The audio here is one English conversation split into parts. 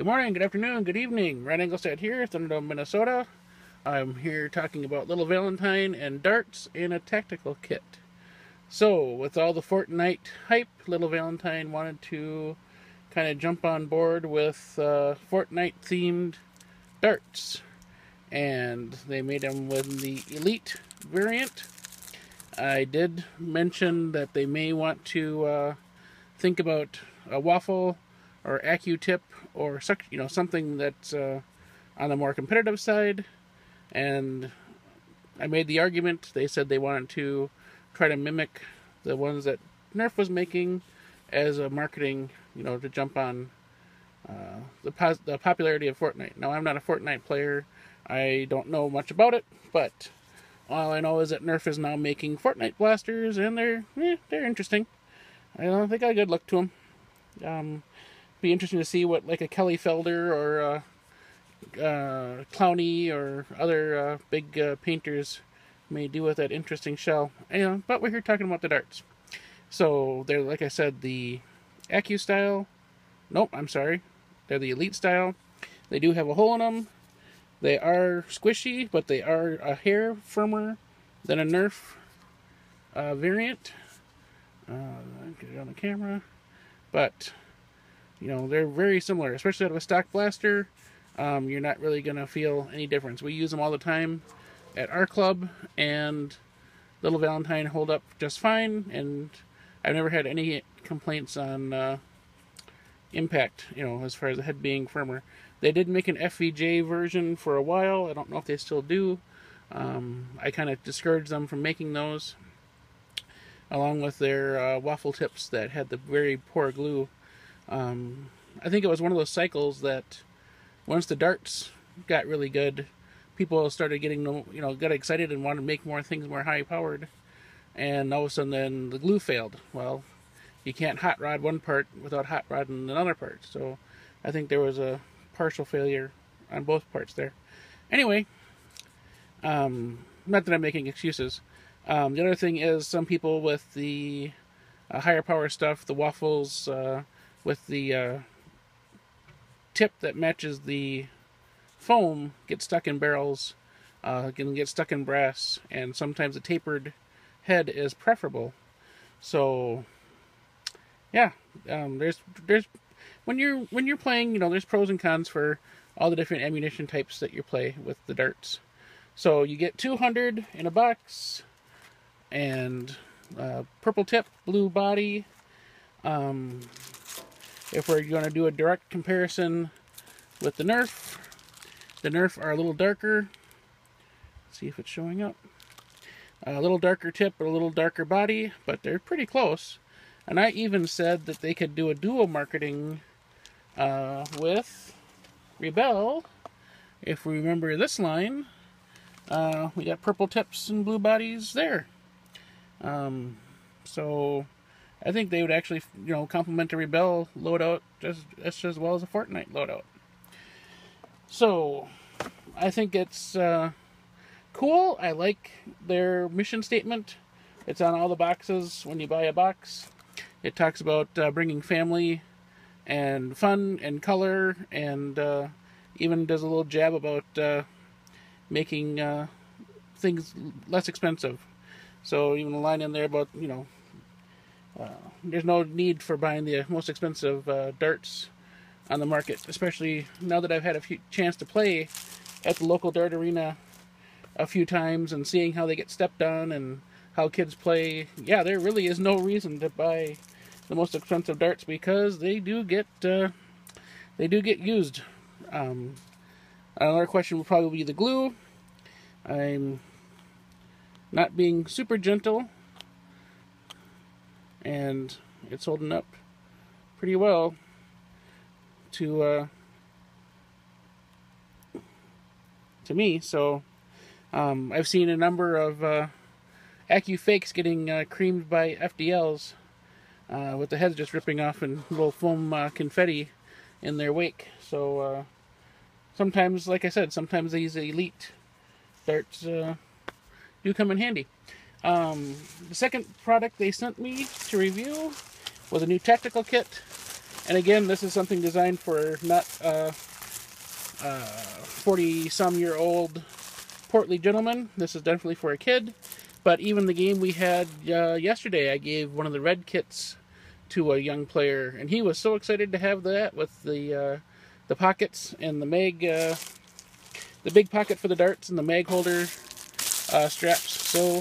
Good morning, good afternoon, good evening. Ryan Engelstad here, Thunderdome, Minnesota. I'm here talking about Little Valentine and darts in a tactical kit. So, with all the Fortnight hype, Little Valentine wanted to kind of jump on board with Fortnite-themed darts. And they made them with the Elite variant. I did mention that they may want to think about a waffle or AccuTip or something that's on the more competitive side. And I made the argument. They said they wanted to try to mimic the ones that Nerf was making as a marketing, to jump on the popularity of Fortnite. Now, I'm not a Fortnite player. I don't know much about it, but all I know is that Nerf is now making Fortnite blasters, and they're interesting. I don't think I got a good look to them. Be interesting to see what like a Kelly Felder or Clowney or other big painters may do with that interesting shell. But we're here talking about the darts. So they're, like I said, the Accu style. Nope, I'm sorry. They're the Elite style. They do have a hole in them. They are squishy, but they are a hair firmer than a Nerf variant. Get it on the camera. But they're very similar, especially out of a stock blaster. You're not really going to feel any difference. We use them all the time at our club, and Little Valentine hold up just fine, and I've never had any complaints on impact, as far as the head being firmer. They did make an FVJ version for a while. I don't know if they still do. I kind of discouraged them from making those, along with their waffle tips that had the very poor glue. I think it was one of those cycles that once the darts got really good, people started getting, got excited and wanted to make more things more high powered. And all of a sudden then the glue failed. Well, you can't hot rod one part without hot rodding another part. So I think there was a partial failure on both parts there. Anyway, not that I'm making excuses. The other thing is some people with the higher power stuff, the waffles, with the tip that matches the foam, get stuck in barrels, can get stuck in brass, and sometimes a tapered head is preferable. So, yeah, there's when you're playing, there's pros and cons for all the different ammunition types that you play with the darts. So you get 200 in a box, and purple tip, blue body. If we're going to do a direct comparison with the Nerf are a little darker. Let's see if it's showing up. A little darker tip, but a little darker body, but they're pretty close. And I even said that they could do a dual marketing with Rebel. If we remember this line, we got purple tips and blue bodies there. So I think they would actually, complement a Rebel loadout just as well as a Fortnite loadout. So I think it's cool. I like their mission statement. It's on all the boxes when you buy a box. It talks about bringing family and fun and color, and even does a little jab about making things less expensive. So even a line in there about, there's no need for buying the most expensive darts on the market, especially now that I've had a chance to play at the local dart arena a few times and seeing how they get stepped on and how kids play. Yeah, there really is no reason to buy the most expensive darts because they do get used. Another question will probably be the glue. I'm not being super gentle, and it's holding up pretty well to me. So I've seen a number of Accu fakes getting creamed by FDLs with the heads just ripping off and little foam confetti in their wake. So sometimes, like I said, sometimes these Elite darts do come in handy. The second product they sent me to review was a new tactical kit. And again, this is something designed for not 40-some-year-old portly gentleman. This is definitely for a kid. But even the game we had yesterday, I gave one of the red kits to a young player, and he was so excited to have that with the pockets and the mag, the big pocket for the darts and the mag holder straps. So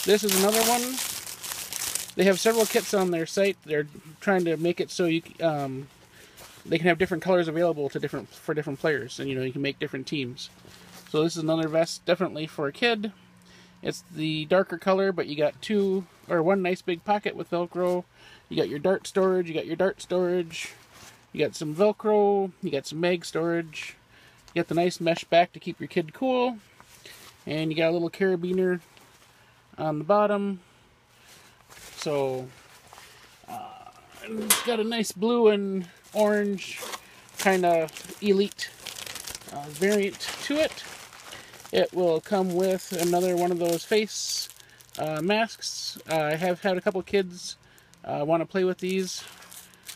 this is another one. They have several kits on their site. They're trying to make it so you they can have different colors available to different players, and you can make different teams. So this is another vest definitely for a kid. It's the darker color, but you got one nice big pocket with Velcro. You got your dart storage, you got some Velcro, you got some mag storage, you got the nice mesh back to keep your kid cool, and you got a little carabiner on the bottom. So it's got a nice blue and orange kind of elite variant to it. It will come with another one of those face masks. I have had a couple kids want to play with these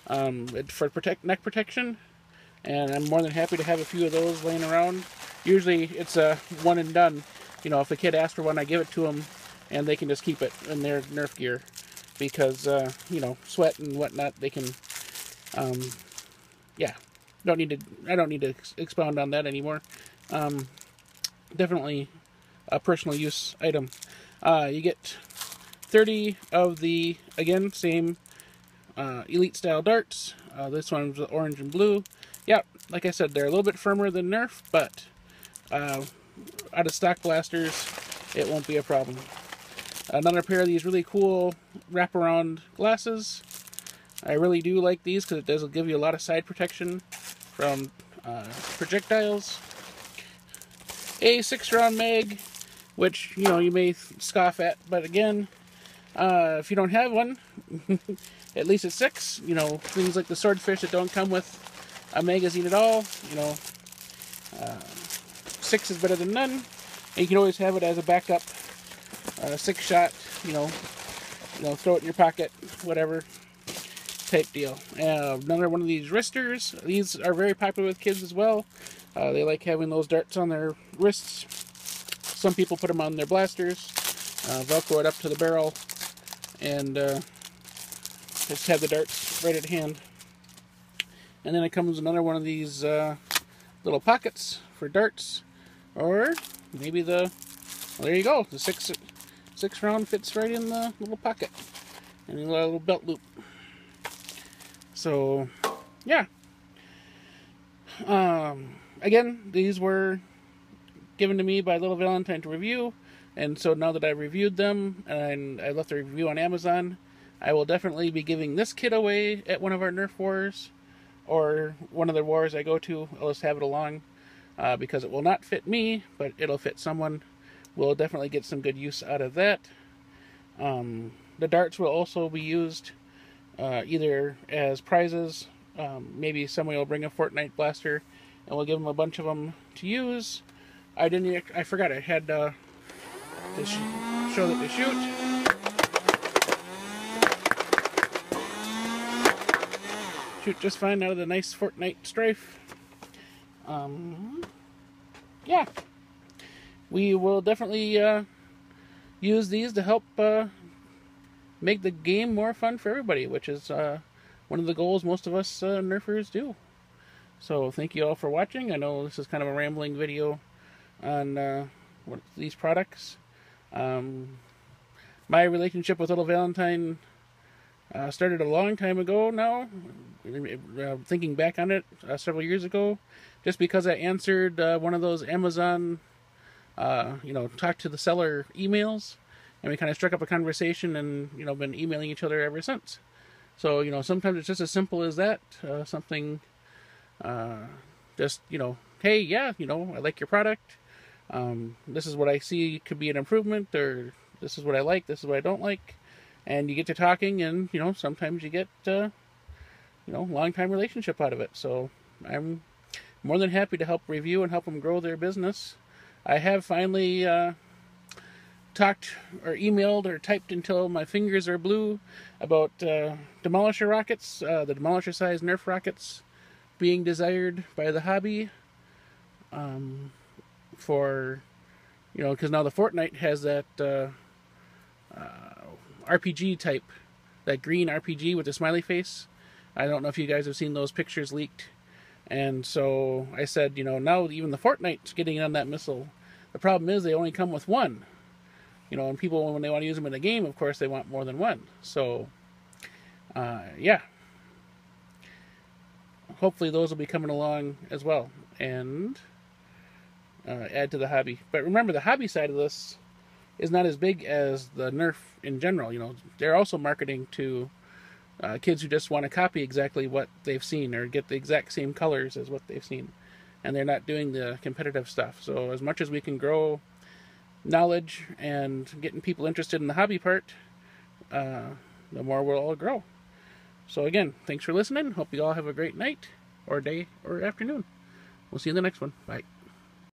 for neck protection, and I'm more than happy to have a few of those laying around. Usually it's a one and done. If a kid asks for one, I give it to them, and they can just keep it in their Nerf gear because sweat and whatnot. They can, yeah. I don't need to expound on that anymore. Definitely a personal use item. You get 30 of the, again, same elite style darts. This one's orange and blue. Yep, like I said, they're a little bit firmer than Nerf, but out of stock blasters, it won't be a problem. Another pair of these really cool wraparound glasses. I really do like these because it does give you a lot of side protection from projectiles. A 6-round mag, which you may scoff at, but again, if you don't have one, at least it's 6. Things like the swordfish that don't come with a magazine at all. 6 is better than none, and you can always have it as a backup 6-shot. Throw it in your pocket, whatever type deal. Another one of these wristers. These are very popular with kids as well. They like having those darts on their wrists. Some people put them on their blasters, Velcro it up to the barrel, and just have the darts right at hand. And then it comes another one of these little pockets for darts, or maybe well, there you go. The 6-round fits right in the little pocket, and a little belt loop. So, yeah. Again, these were given to me by Little Valentine to review, and so now that I've reviewed them and I left a review on Amazon, I will definitely be giving this kit away at one of our Nerf wars, or one of the wars I go to. I'll just have it along because it will not fit me, but it'll fit someone. We'll definitely get some good use out of that. The darts will also be used either as prizes. Maybe somebody will bring a Fortnight blaster, and we'll give them a bunch of them to use. I forgot I had to show that they shoot. Shoot just fine out of the nice Fortnight strife. Yeah. We will definitely use these to help make the game more fun for everybody, which is one of the goals most of us Nerfers do. So thank you all for watching. I know this is kind of a rambling video on these products. My relationship with Little Valentine started a long time ago now. Thinking back on it, several years ago, just because I answered one of those Amazon, talk to the seller emails, and we kind of struck up a conversation, and been emailing each other ever since. So sometimes it's just as simple as that. Something, just hey, yeah, I like your product. This is what I see could be an improvement, or this is what I like, this is what I don't like, and you get to talking, and sometimes you get long-time relationship out of it. So I'm more than happy to help review and help them grow their business. I have finally talked or emailed or typed until my fingers are blue about Demolisher rockets, the Demolisher size Nerf rockets being desired by the hobby for, because now the Fortnight has that RPG type, that green RPG with the smiley face. I don't know if you guys have seen those pictures leaked. And so I said, now even the Fortnite's getting on that missile. The problem is they only come with one. And people, when they want to use them in a game, of course, they want more than one. So, yeah. Hopefully those will be coming along as well and add to the hobby. But remember, the hobby side of this is not as big as the Nerf in general. They're also marketing to kids who just want to copy exactly what they've seen or get the exact same colors as what they've seen. And they're not doing the competitive stuff. So as much as we can grow knowledge and getting people interested in the hobby part, the more we'll all grow. So again, thanks for listening. Hope you all have a great night or day or afternoon. We'll see you in the next one. Bye.